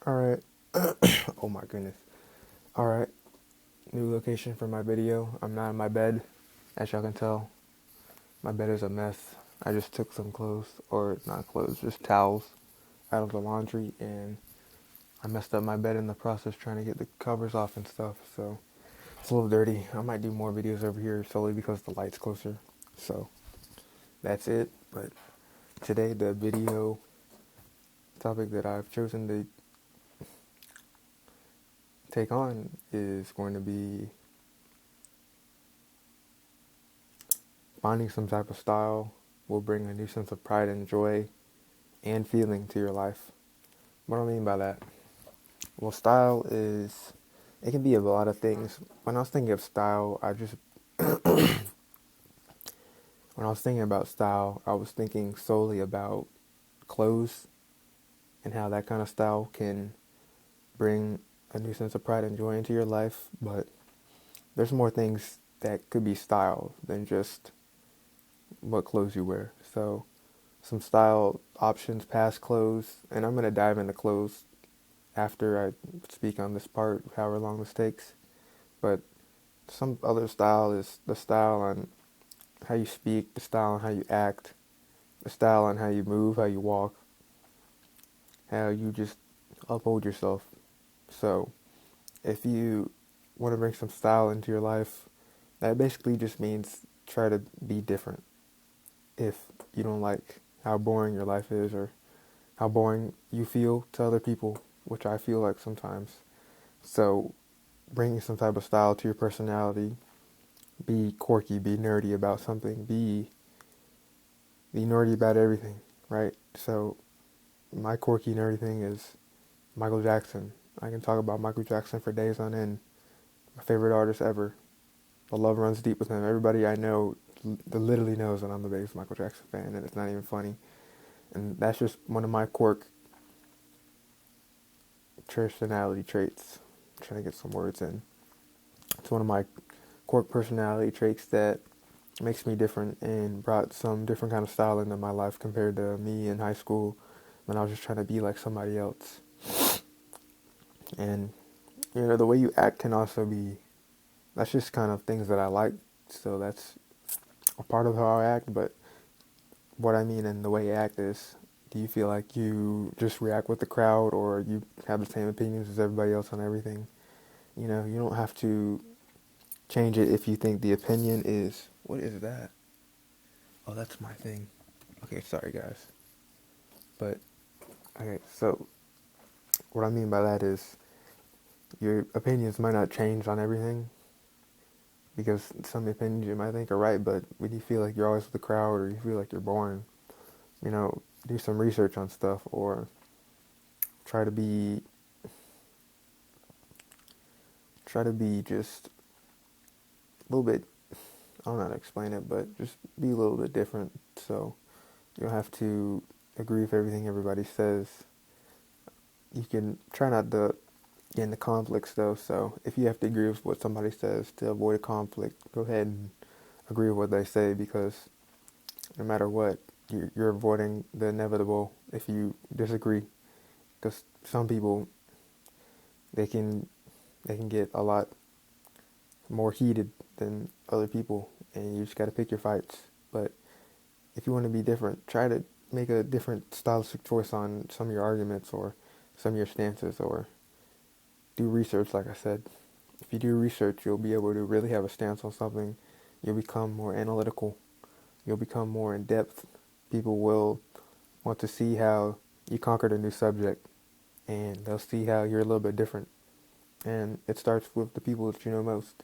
Alright. Oh my goodness. Alright. New location for my video. I'm not in my bed. As y'all can tell, my bed is a mess. I just took some clothes, or not clothes, just towels out of the laundry, and I messed up my bed in the process trying to get the covers off and stuff, so it's a little dirty. I might do more videos over here solely because the light's closer. So that's it. But today the video topic that I've chosen to take on is going to be finding some type of style will bring a new sense of pride and joy and feeling to your life. What do I mean by that? Well, style is, it can be a lot of things. When I was thinking of style, when I was thinking about style, I was thinking solely about clothes and how that kind of style can bring a new sense of pride and joy into your life. But there's more things that could be style than just what clothes you wear. So some style options past clothes, and I'm going to dive into clothes after I speak on this part, however long this takes. But some other style is the style on how you speak, the style on how you act, the style on how you move, how you walk, how you just uphold yourself. So if you want to bring some style into your life, that basically just means try to be different. If you don't like how boring your life is, or how boring you feel to other people, which I feel like sometimes. So bringing some type of style to your personality, be quirky, be nerdy about something, be nerdy about everything, right? So my quirky nerdy thing is Michael Jackson. I can talk about Michael Jackson for days on end. My favorite artist ever. The love runs deep with him. Everybody I know literally knows that I'm the biggest Michael Jackson fan, and it's not even funny. And that's just one of my personality traits. I'm trying to get some words in. It's one of my quirk personality traits that makes me different and brought some different kind of style into my life compared to me in high school when I was just trying to be like somebody else. And the way you act can also be, that's just kind of things that I like. So that's a part of how I act. But what I mean in the way you act is, do you feel like you just react with the crowd, or you have the same opinions as everybody else on everything? You don't have to change it if you think the opinion is, what is that? Oh, that's my thing. Okay, sorry guys. But, okay, so what I mean by that is your opinions might not change on everything, because some opinions you might think are right, but when you feel like you're always with the crowd, or you feel like you're boring, do some research on stuff, or try to be just a little bit, I don't know how to explain it, but just be a little bit different. So you don't have to agree with everything everybody says. You can try not to get into conflicts though. So if you have to agree with what somebody says to avoid a conflict, go ahead and agree with what they say, because no matter what, you're avoiding the inevitable if you disagree. Because some people, they can get a lot more heated than other people, and you just got to pick your fights. But if you want to be different, try to make a different stylistic choice on some of your arguments or some of your stances, or do research. Like I said, if you do research, you'll be able to really have a stance on something. You'll become more analytical. You'll become more in depth. People will want to see how you conquered a new subject, and they'll see how you're a little bit different. And it starts with the people that you know most.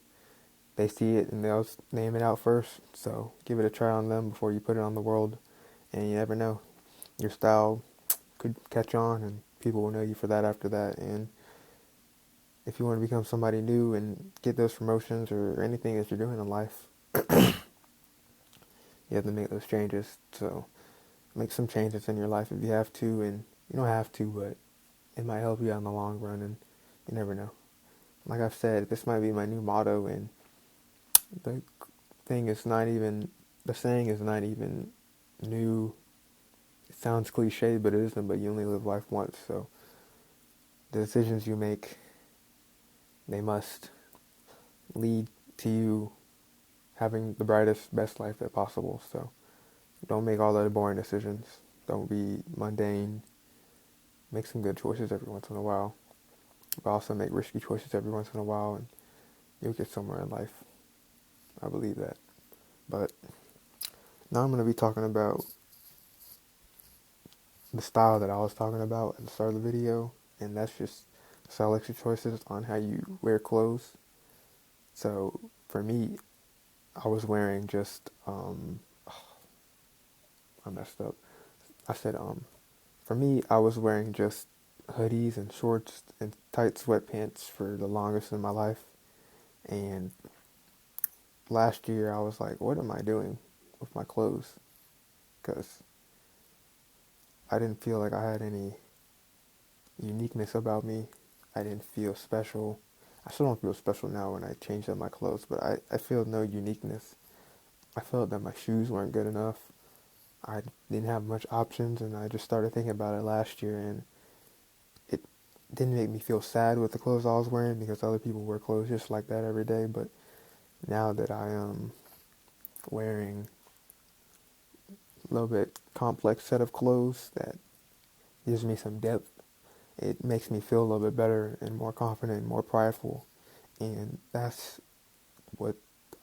They see it and they'll name it out first. So give it a try on them before you put it on the world. And you never know. Your style could catch on, and people will know you for that after that. And if you want to become somebody new and get those promotions or anything that you're doing in life, you have to make those changes. So make some changes in your life if you have to, and you don't have to, but it might help you out in the long run, and you never know. Like I've said, this might be my new motto, and the thing is not even, the saying is not even new. It sounds cliche, but it isn't. But you only live life once, so the decisions you make, they must lead to you having the brightest, best life that possible. So don't make all the boring decisions. Don't be mundane. Make some good choices every once in a while, but also make risky choices every once in a while, and you'll get somewhere in life. I believe that. But now I'm going to be talking about the style that I was talking about at the start of the video, and that's just stylistic choices on how you wear clothes. So for me, I was wearing just I messed up. I said for me, I was wearing just hoodies and shorts and tight sweatpants for the longest in my life. And last year, I was like, what am I doing with my clothes? Because I didn't feel like I had any uniqueness about me. I didn't feel special. I still don't feel special now when I changed up my clothes, but I feel no uniqueness. I felt that my shoes weren't good enough. I didn't have much options, and I just started thinking about it last year, and it didn't make me feel sad with the clothes I was wearing because other people wear clothes just like that every day. But now that I am wearing a little bit complex set of clothes that gives me some depth, it makes me feel a little bit better and more confident and more prideful. And that's what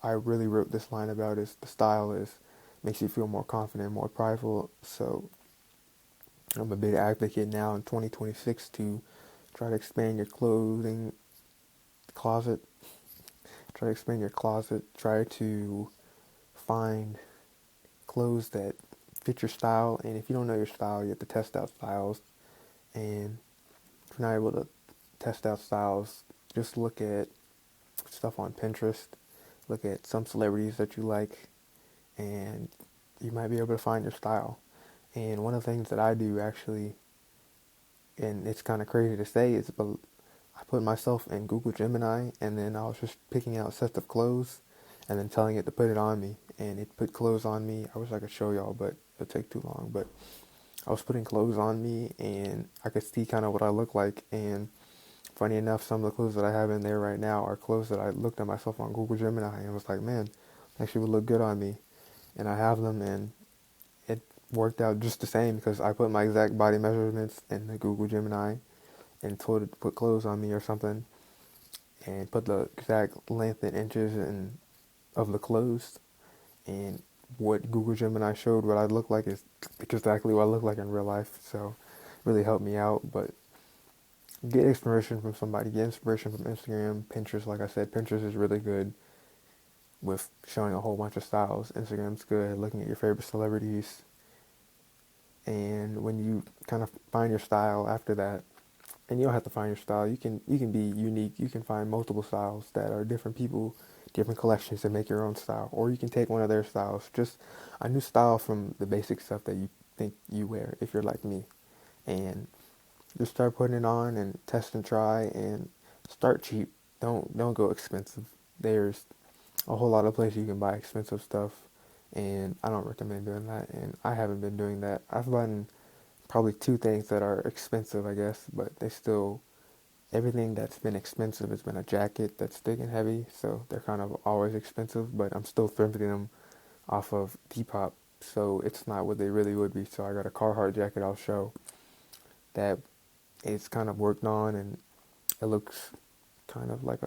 I really wrote this line about, is the style is makes you feel more confident, more prideful. So I'm a big advocate now in 2026 to try to expand your clothing closet. Try to expand your closet. Try to find clothes that fit your style. And if you don't know your style, you have to test out styles. And if you're not able to test out styles, just look at stuff on Pinterest. Look at some celebrities that you like, and you might be able to find your style. And one of the things that I do actually, and it's kind of crazy to say, is but I put myself in Google Gemini, and then I was just picking out sets of clothes and then telling it to put it on me, and it put clothes on me. I wish I could show y'all, but it'll take too long. But I was putting clothes on me, and I could see kind of what I look like. And funny enough, some of the clothes that I have in there right now are clothes that I looked at myself on Google Gemini and was like, man, actually would look good on me. And I have them, and it worked out just the same because I put my exact body measurements in the Google Gemini and told it to put clothes on me or something, and put the exact length and inches and of the clothes, and what Google Gemini showed what I look like is exactly what I look like in real life. So it really helped me out. But get inspiration from somebody. Get inspiration from Instagram, Pinterest. Like I said, Pinterest is really good with showing a whole bunch of styles. Instagram's good, looking at your favorite celebrities. And when you kind of find your style after that, and you don't have to find your style, you can be unique. You can find multiple styles that are different people, different collections, and make your own style. Or you can take one of their styles, just a new style from the basic stuff that you think you wear if you're like me. And just start putting it on and test and try, and start cheap. Don't go expensive. There's a whole lot of places you can buy expensive stuff, and I don't recommend doing that, and I haven't been doing that. I've bought probably two things that are expensive, I guess, but they still, everything that's been expensive has been a jacket that's thick and heavy, so they're kind of always expensive, but I'm still thrifting them off of Depop, so it's not what they really would be. So I got a Carhartt jacket I'll show that it's kind of worked on, and it looks kind of like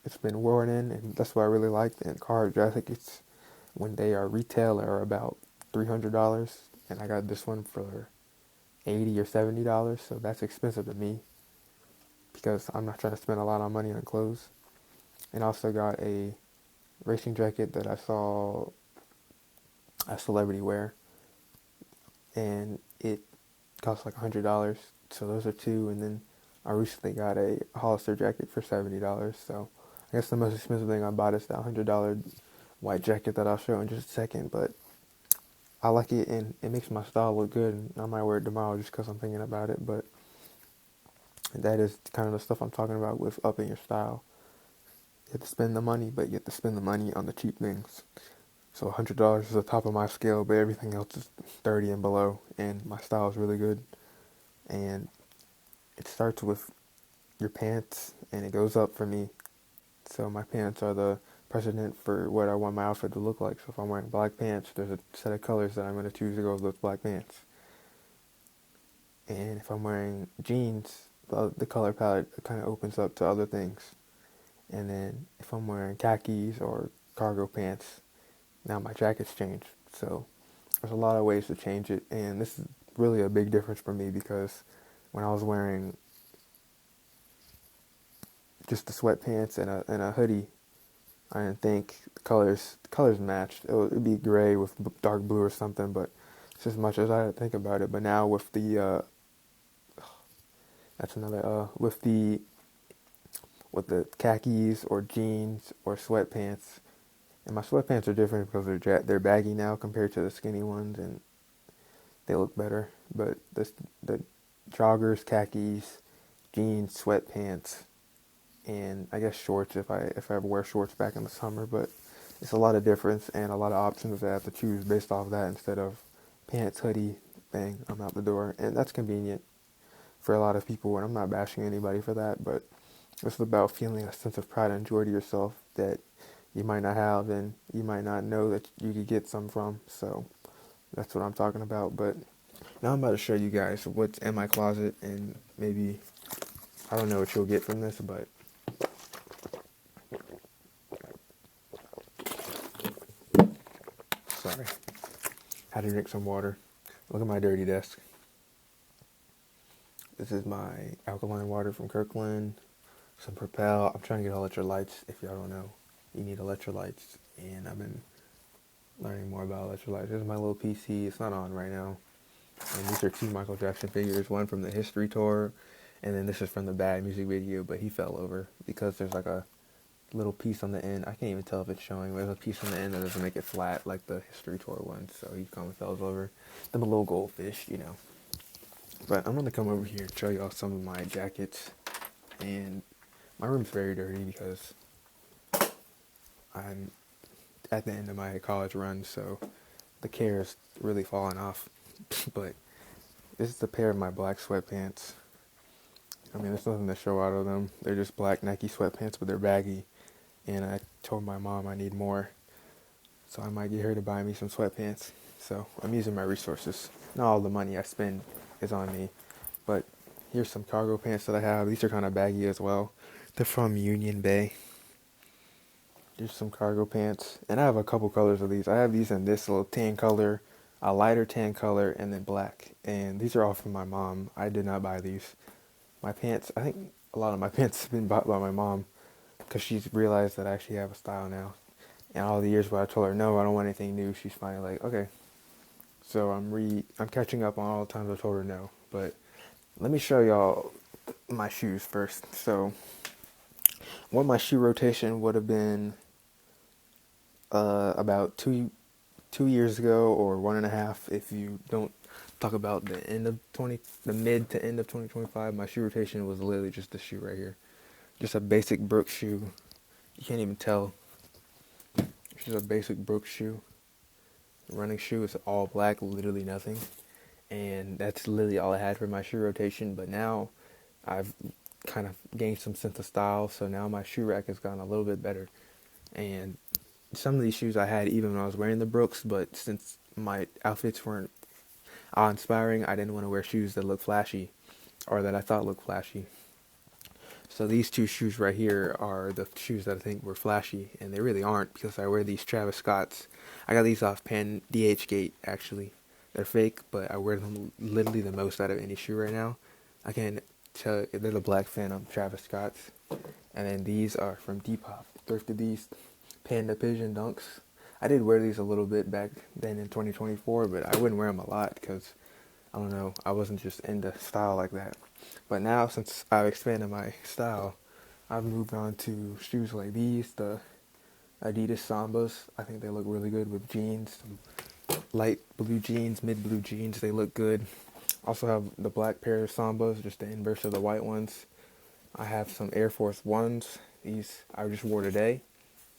it's been worn in, and that's what I really liked. And Carhartt jackets, when they are retail, are about $300, and I got this one for $80 or $70, so that's expensive to me because I'm not trying to spend a lot of money on clothes. And I also got a racing jacket that I saw a celebrity wear, and it cost like $100. So those are two, and then I recently got a Hollister jacket for $70. So I guess the most expensive thing I bought is that $100 white jacket that I'll show in just a second. But I like it, and it makes my style look good, and I might wear it tomorrow just because I'm thinking about it. But that is kind of the stuff I'm talking about with upping your style. You have to spend the money, but you have to spend the money on the cheap things. So $100 is the top of my scale, but everything else is 30 and below, and my style is really good. And it starts with your pants, and it goes up for me. So my pants are the precedent for what I want my outfit to look like. So if I'm wearing black pants, there's a set of colors that I'm going to choose to go with those black pants. And if I'm wearing jeans, the color palette kind of opens up to other things. And then if I'm wearing khakis or cargo pants, now my jacket's changed. So there's a lot of ways to change it, and this is really a big difference for me because when I was wearing just the sweatpants and a hoodie, I didn't think the colors matched. It'd be gray with dark blue or something, but it's as much as I think about it. But now with the that's another with the khakis or jeans or sweatpants, and my sweatpants are different because they're baggy now compared to the skinny ones, and they look better. But the joggers, khakis, jeans, sweatpants, and I guess shorts if I ever wear shorts back in the summer. But it's a lot of difference and a lot of options that I have to choose based off that instead of pants, hoodie, bang, I'm out the door. And that's convenient for a lot of people, and I'm not bashing anybody for that, but it's about feeling a sense of pride and joy to yourself that you might not have and you might not know that you could get some from. So that's what I'm talking about. But now I'm about to show you guys what's in my closet, and maybe, I don't know what you'll get from this, but sorry, had to drink some water. Look at my dirty desk. This is my alkaline water from Kirkland, some Propel. I'm trying to get electrolytes. If y'all don't know, you need electrolytes, and I've been learning more about electrolytes. This is my little PC. It's not on right now. And these are 2 Michael Jackson figures, one from the History Tour, and then this is from the Bad music video, but he fell over because there's like a little piece on the end. I can't even tell if it's showing, but there's a piece on the end that doesn't make it flat like the History Tour one, so he kind of fell over. Them a little goldfish, you know. But I'm going to come over here and show y'all some of my jackets, and my room's very dirty because I'm at the end of my college run, so the care is really falling off. But this is a pair of my black sweatpants. I mean, there's nothing to show out of them. They're just black Nike sweatpants, but they're baggy. And I told my mom I need more, so I might get her to buy me some sweatpants. So I'm using my resources. Not all the money I spend is on me, but here's some cargo pants that I have. These are kind of baggy as well. They're from Union Bay. There's some cargo pants, and I have a couple colors of these. I have these in this little tan color, a lighter tan color, and then black. And these are all from my mom. I did not buy these. My pants, I think a lot of my pants have been bought by my mom because she's realized that I actually have a style now. And all the years where I told her no, I don't want anything new, she's finally like, okay. So I'm catching up on all the times I told her no. But let me show y'all my shoes first. So what my shoe rotation would have been about 2 years ago, or 1.5 if you don't talk about the mid to end of 2025. My shoe rotation was literally just this shoe right here, just a basic Brooks shoe. You can't even tell. It's just a basic Brooks shoe. The running shoe is all black, literally nothing, and that's literally all I had for my shoe rotation. But now I've kind of gained some sense of style, so now my shoe rack has gotten a little bit better. And some of these shoes I had even when I was wearing the Brooks, but since my outfits weren't awe-inspiring, I didn't want to wear shoes that look flashy, or that I thought looked flashy. So these 2 shoes right here are the shoes that I think were flashy, and they really aren't because I wear these Travis Scotts. I got these off Penn DH-Gate, actually. They're fake, but I wear them literally the most out of any shoe right now. I can tell they're the Black Phantom Travis Scotts. And then these are from Depop. Thrifted these Panda Pigeon Dunks. I did wear these a little bit back then in 2024, but I wouldn't wear them a lot because, I don't know, I wasn't just into style like that. But now, since I've expanded my style, I've moved on to shoes like these, the Adidas Sambas. I think they look really good with jeans, light blue jeans, mid blue jeans. They look good. Also have the black pair of Sambas, just the inverse of the white ones. I have some Air Force Ones. These I just wore today.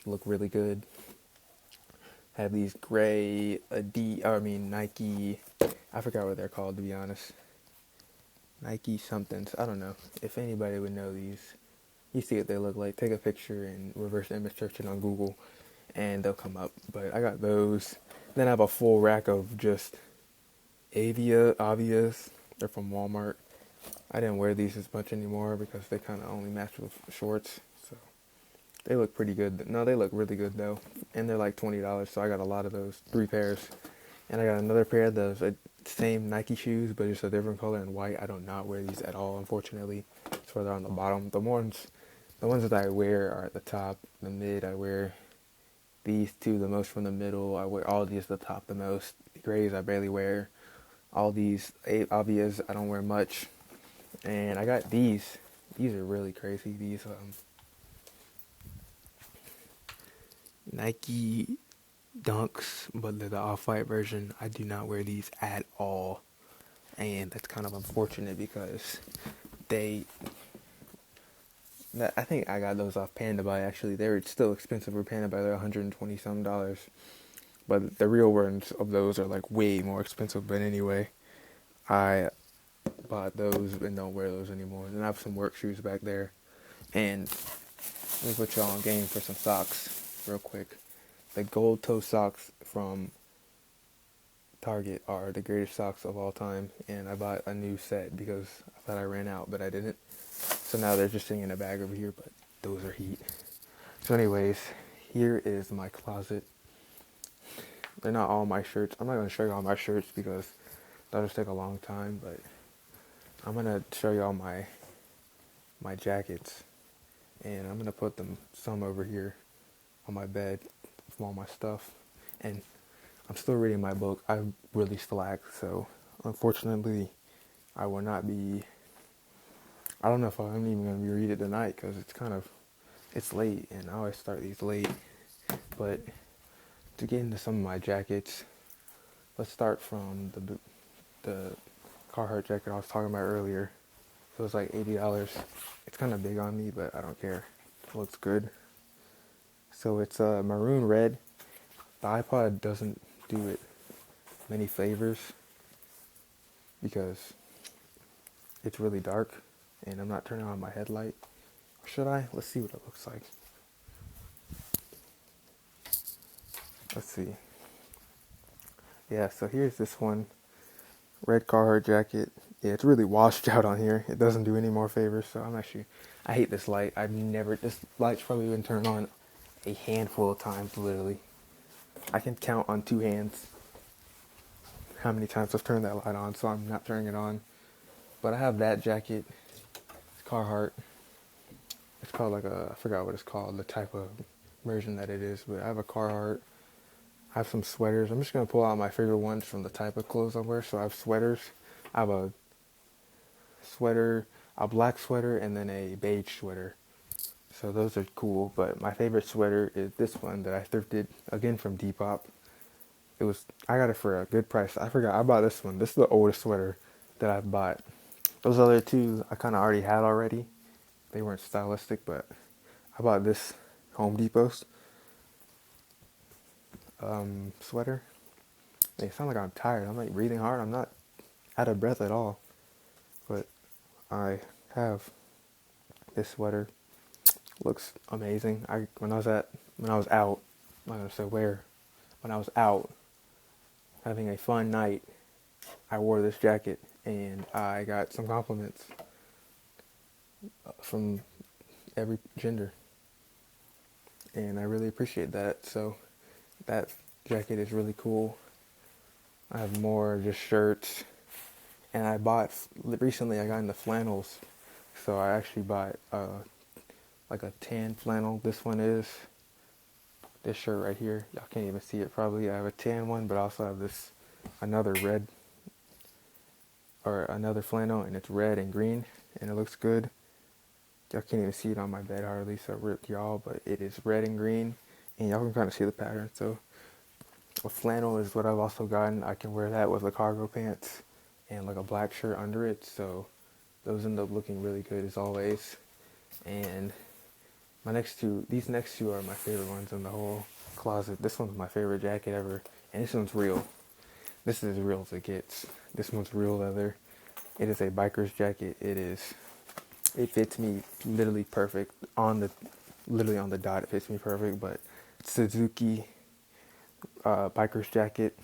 Look really good. Have these gray Nike. I forgot what they're called, to be honest. Nike somethings. I don't know. If anybody would know these, you see what they look like. Take a picture and reverse image search it on Google, and they'll come up. But I got those. Then I have a full rack of just Avias. They're from Walmart. I didn't wear these as much anymore because they kind of only match with shorts. So they look pretty good. No, they look really good though, and they're like $20. So I got a lot of those, 3 pairs, and I got another pair of those same Nike shoes, but just a different color in white. I do not wear these at all, unfortunately. It's further on the bottom. The ones that I wear are at the top. The mid, I wear these two the most from the middle. I wear all these at the top the most. The grays I barely wear. All these obvious I don't wear much. And I got these. These are really crazy. These Nike Dunks, but they're the off-white version. I do not wear these at all. And that's kind of unfortunate because I think I got those off Panda Buy actually. They were still expensive for Panda Buy. They're $120 some. But the real ones of those are like way more expensive. But anyway, I bought those and don't wear those anymore. And I have some work shoes back there. And let me put y'all on game for some socks real quick. The gold toe socks from Target are the greatest socks of all time. And I bought a new set because I thought I ran out, but I didn't. So now they're just sitting in a bag over here, but those are heat. So anyways, here is my closet. They're not all my shirts. I'm not going to show you all my shirts because that'll just take a long time, but I'm going to show you all my jackets. And I'm going to put some over here on my bed from all my stuff. And I'm still reading my book. I really slack, so unfortunately I will not be... I don't know if I'm even going to read it tonight because it's late, and I always start these late. But to get into some of my jackets, let's start from the Carhartt jacket I was talking about earlier. It was like $80. It's kind of big on me, but I don't care. It looks good. So it's maroon red. The iPod doesn't do it many flavors because it's really dark and I'm not turning on my headlight. Or should I? Let's see what it looks like. Let's see. Yeah, so here's this one. Red Carhartt jacket. Yeah, it's really washed out on here. It doesn't do any more favors, so I hate this light. This light's probably been turned on a handful of times, literally. I can count on 2 hands how many times I've turned that light on, so I'm not turning it on. But I have that jacket. It's Carhartt. It's called I forgot what it's called, the type of version that it is, but I have a Carhartt. I have some sweaters. I'm just going to pull out my favorite ones from the type of clothes I wear. So I have sweaters. I have a sweater, a black sweater, and then a beige sweater. So those are cool, but my favorite sweater is this one that I thrifted, again from Depop. I got it for a good price. I bought this one. This is the oldest sweater that I've bought. Those other two I kind of already had already. They weren't stylistic, but I bought this Home Depot's sweater. It sounds like I'm tired. I'm like breathing hard. I'm not out of breath at all. But I have this sweater. Looks amazing. When I was out, I'm not gonna say where. When I was out having a fun night, I wore this jacket and I got some compliments from every gender. And I really appreciate that. So that jacket is really cool. I have more just shirts. And recently I got into flannels. So I actually bought like a tan flannel. This one is this shirt right here. Y'all can't even see it probably. I have a tan one, but I also have another flannel, and it's red and green, and it looks good. Y'all can't even see it on my bed hardly, so rip y'all, but it is red and green, and y'all can kind of see the pattern. So a flannel is what I've also gotten. I can wear that with the cargo pants and like a black shirt under it, so those end up looking really good as always. And these next two are my favorite ones in the whole closet. This one's my favorite jacket ever, and this one's real. This is as real as it gets. This one's real leather. It is a biker's jacket. It fits me literally perfect literally on the dot. It fits me perfect. But Suzuki biker's jacket.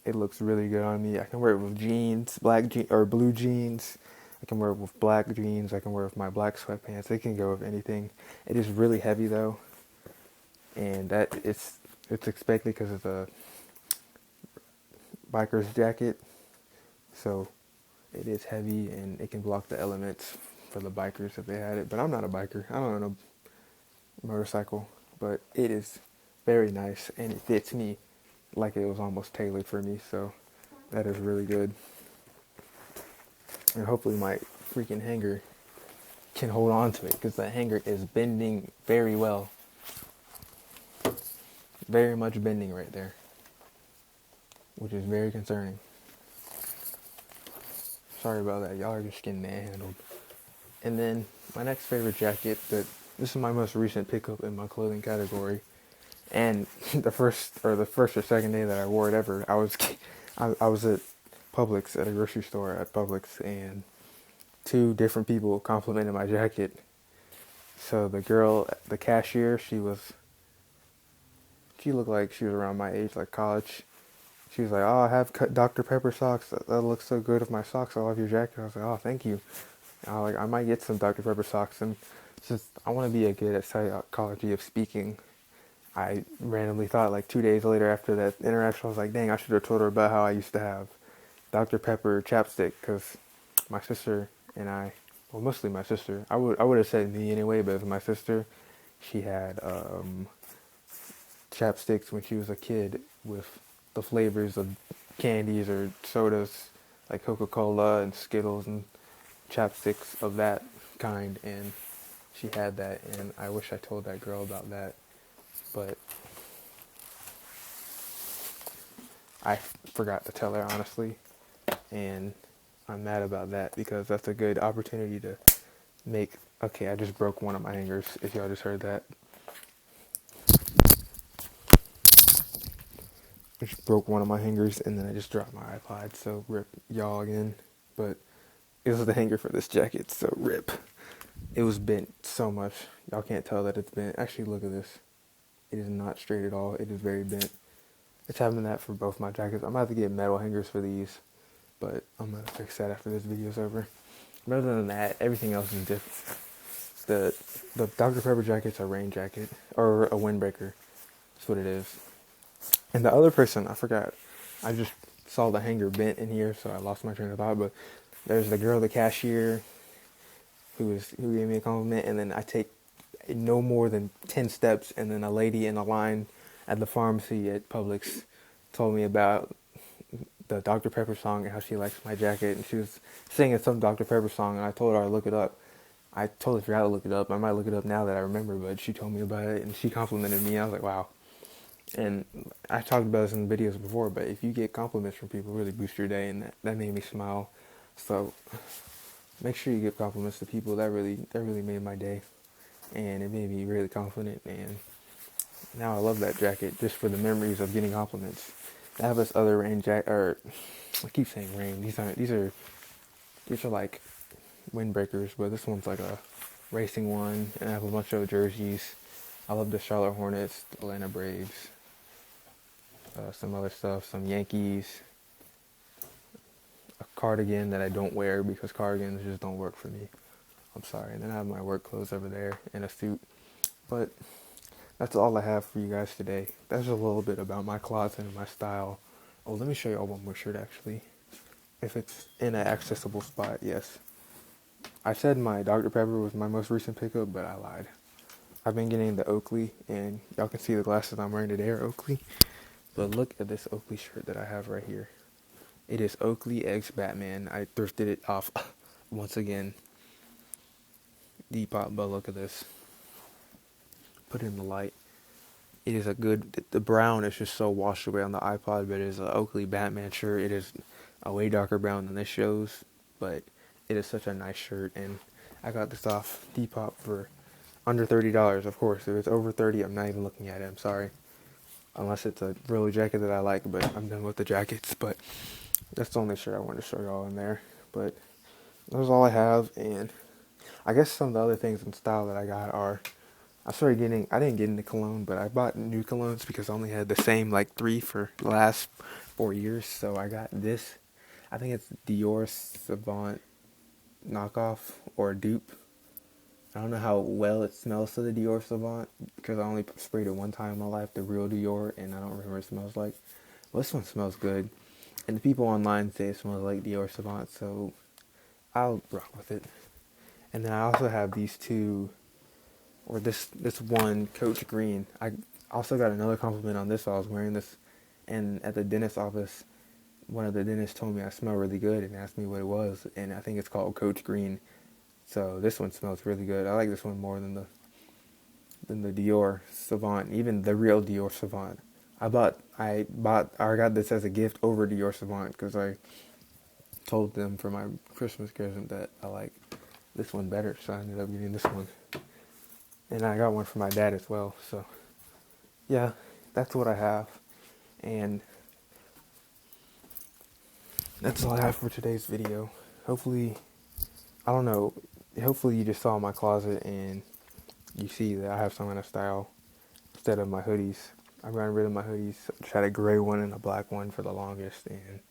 It looks really good on me. I can wear it with jeans, black jeans or blue jeans. I can wear it with black jeans. I can wear it with my black sweatpants. It can go with anything. It is really heavy though, and it's expected because it's a biker's jacket. So it is heavy and it can block the elements for the bikers if they had it. But I'm not a biker. I don't own a motorcycle, but it is very nice and it fits me like it was almost tailored for me. So that is really good. And hopefully my freaking hanger can hold on to it because the hanger is bending very well. Very much bending right there, which is very concerning. Sorry about that. Y'all are just getting manhandled. And then my next favorite jacket, this is my most recent pickup in my clothing category. And the first or second day that I wore it ever, I was at Publix, at a grocery store at Publix, and two different people complimented my jacket. So the girl, the cashier, she looked like she was around my age, like college. She was like, "Oh, I have Dr. Pepper socks. That looks so good with my socks. I love your jacket." I was like, "Oh, thank you." I might get some Dr. Pepper socks. And since I want to be a good at psychology of speaking, I randomly thought like 2 days later after that interaction, I was like, dang, I should have told her about how I used to have Dr. Pepper chapstick because my sister and I, well, mostly my sister. I would have said me anyway, but it was my sister. She had chapsticks when she was a kid with the flavors of candies or sodas like Coca-Cola and Skittles and chapsticks of that kind, and she had that, and I wish I told that girl about that, but I forgot to tell her, honestly, and I'm mad about that because that's a good opportunity to make. Okay, I just broke one of my hangers, if y'all just heard that. I just broke one of my hangers and then I just dropped my iPod, so rip y'all again. But it was the hanger for this jacket, so rip. It was bent so much. Y'all can't tell that it's bent. Actually, look at this. It is not straight at all. It is very bent. It's having that for both my jackets. I'm about to get metal hangers for these, but I'm going to fix that after this video's over. But other than that, everything else is different. The Dr. Pepper jacket's a rain jacket, or a windbreaker. That's what it is. And the other person, I forgot. I just saw the hanger bent in here, so I lost my train of thought. But there's the girl, the cashier, who gave me a compliment, and then I take no more than 10 steps, and then a lady in a line at the pharmacy at Publix told me about the Dr. Pepper song and how she likes my jacket, and she was singing some Dr. Pepper song, and I told her I'd look it up. I totally forgot to look it up. I might look it up now that I remember, but she told me about it, and she complimented me. I was like, wow. And I talked about this in videos before, but if you get compliments from people, really boost your day, and that made me smile. So make sure you give compliments to people. That really made my day, and it made me really confident. And now I love that jacket just for the memories of getting compliments. I have this other rain jacket, or I keep saying rain. These are like windbreakers, but this one's like a racing one, and I have a bunch of jerseys. I love the Charlotte Hornets, the Atlanta Braves, some other stuff, some Yankees, a cardigan that I don't wear because cardigans just don't work for me. I'm sorry. And then I have my work clothes over there and a suit. But that's all I have for you guys today. That's a little bit about my closet and my style. Oh, let me show y'all one more shirt actually. If it's in an accessible spot, yes. I said my Dr. Pepper was my most recent pickup, but I lied. I've been getting the Oakley, and y'all can see the glasses I'm wearing today are Oakley. But look at this Oakley shirt that I have right here. It is Oakley X Batman. I thrifted it off once again. Depop, but look at this. Put it in the light. It is the brown is just so washed away on the iPod, but it is an Oakley Batman shirt. It is a way darker brown than this shows, but it is such a nice shirt, and I got this off Depop for under $30, of course. If it's over 30, I'm not even looking at it. I'm sorry. Unless it's a really jacket that I like, but I'm done with the jackets. But that's the only shirt I wanted to show y'all in there. But that's all I have. And I guess some of the other things in style that I got are, I didn't get into cologne, but I bought new colognes because I only had the same like 3 for the last 4 years. So I got this. I think it's Dior Savant knockoff or dupe. I don't know how well it smells to the Dior Savant because I only sprayed it one time in my life, the real Dior, and I don't remember what it smells like. Well, this one smells good. And the people online say it smells like Dior Savant, so I'll rock with it. And then I also have these two, or this one Coach Green. I also got another compliment on this while I was wearing this, and at the dentist office, one of the dentists told me I smell really good and asked me what it was, and I think it's called Coach Green. So this one smells really good. I like this one more than the Dior Savant, even the real Dior Savant. I got this as a gift over Dior Savant because I told them for my Christmas present that I like this one better, so I ended up getting this one. And I got one for my dad as well. So yeah, that's what I have, and that's all I have for today's video. Hopefully, I don't know. Hopefully you just saw my closet and you see that I have some kind of style instead of my hoodies. I got rid of my hoodies. Just had a gray one and a black one for the longest, and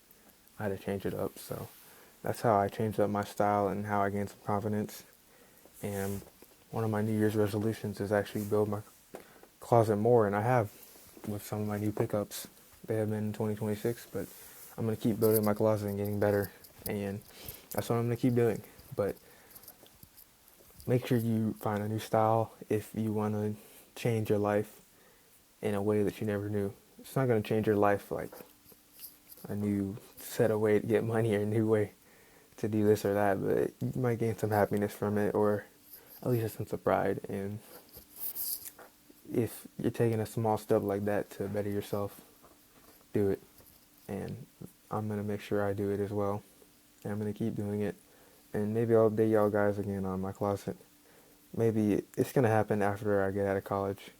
I had to change it up. So that's how I changed up my style and how I gained some confidence. And one of my New Year's resolutions is actually build my closet more, and I have with some of my new pickups. They have been in 2026, but I'm going to keep building my closet and getting better, and that's what I'm going to keep doing. But make sure you find a new style if you want to change your life in a way that you never knew. It's not going to change your life like a new set of way to get money or a new way to do this or that, but you might gain some happiness from it, or at least a sense of pride. And if you're taking a small step like that to better yourself, do it. And I'm going to make sure I do it as well. And I'm going to keep doing it. And maybe I'll update y'all guys again on my closet. Maybe it's going to happen after I get out of college.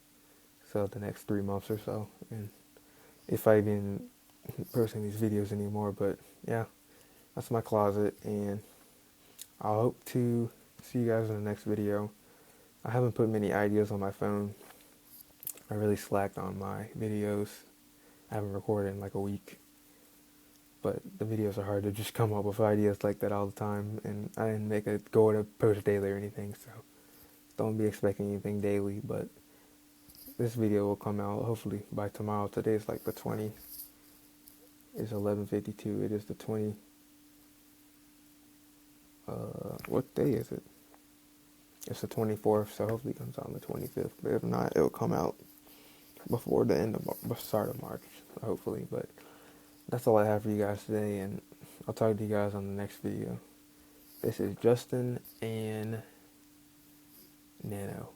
So the next 3 months or so. And if I even posting these videos anymore. But yeah, that's my closet. And I hope to see you guys in the next video. I haven't put many ideas on my phone. I really slacked on my videos. I haven't recorded in like a week. But the videos are hard to just come up with ideas like that all the time. And I didn't make a goal to post daily or anything. So don't be expecting anything daily. But this video will come out hopefully by tomorrow. Today is like the 20. It's 11:52. It is the 20. What day is it? It's the 24th. So hopefully it comes out on the 25th. But if not, it'll come out before the start of March. Hopefully. But that's all I have for you guys today. And I'll talk to you guys on the next video. This is Justin and Nano.